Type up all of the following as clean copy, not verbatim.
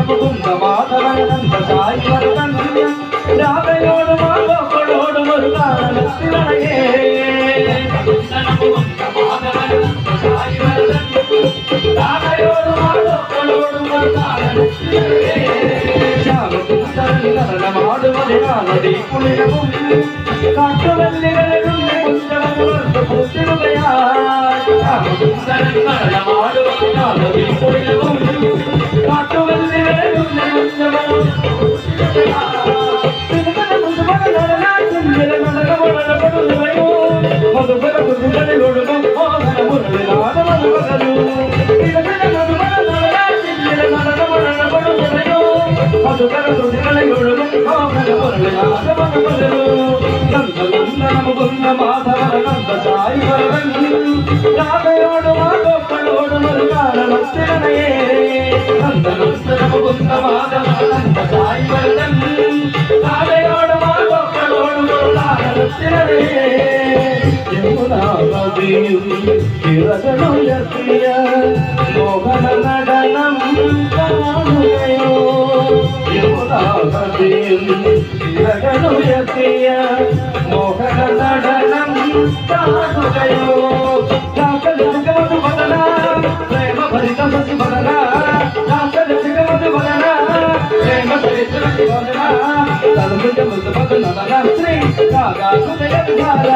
മുകുന്ദ മാധവനന്ദ സായി വരദൻ രാധയോടും മാധവനോടും ഒരു കാലത്തിലണയേ മുകുന്ദ മാധവനന്ദ സായി വരദൻ രാധയോടും മാധവനോടും ഒരു കാലത്തിലണയേ ശ്യാമസുന്ദരനടനമാടുമതിനാനദീ കുളിരവും കാട്ടുവല്ലികളും കുഞ്ചമുണർന്ന് പൂത്തിടുകയായി ശ്യാമസുന്ദരനടനമാടുമതിനാനദീ കുളിരവും കാട്ടുവല്ലികളും മധുപര കുതിരൊഴുകും മോഹന മുരളിനാഥ മധുപകലു മധുകര തുണികളൊഴുകും മോഹന മുരളിനാഥ മധുപകലു നന്ദനന്ദനമുകുന്ദ മാധവന നന്ദ സായി വരദൻ രാധയോടും മാധവനോടും ഒരു കാരണത്തിലണയേ നന്ദനന്ദനമുകുന്ദ മാധവന നന്ദ സായി വരദൻ രാധയോടും മാധവനോടും ഒരു കാരണത്തിലണയേ യമുനാനദിയിൽ ചിറകളുയർത്തിയ മോഹന നടനം കാണുകയോ യമുനാനദിയിൽ ചിറകളുയർത്തിയ മോഹന നടനം കാണുകയോ മധുബദന പ്രേമ ഭരിത മധുബദന മധുബദന പ്രേമ ഭരിത മധുബദന തൽമുജ മധുബദന ശ്രീ കാകാ ഹൃദയധാര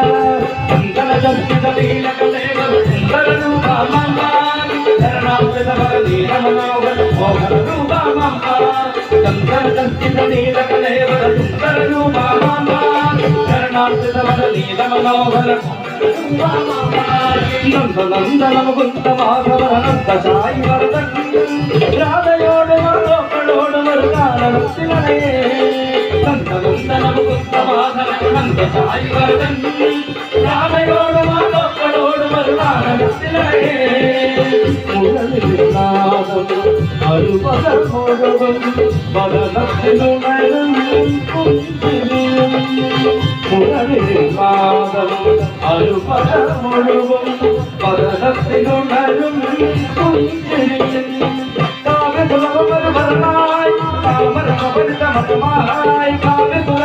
നന്ദനമുകുന്ദ മാധവനന്ദ സായി വരദൻ രാധയോടും മാധവനോടും ഒരു കാരണത്തിലണയേ നന്ദനമുകുന്ദ മാധവനന്ദ സായി വരദൻ രാധയോടും മാധവനോടും ഒരു കാരണത്തിലണയേ മുരളിനാദം അരുപകർ മുഴുവൻ വദനത്തിനുണരും പുഞ്ചിരിയും മുരളിനാദം അരുപകർ മുഴുവൻ വദനത്തിനുണരും പുഞ്ചിരിയും കാവ്യസുലഭമരുഭരനായി കാമരമപരിതമതമായി കാവ്യസു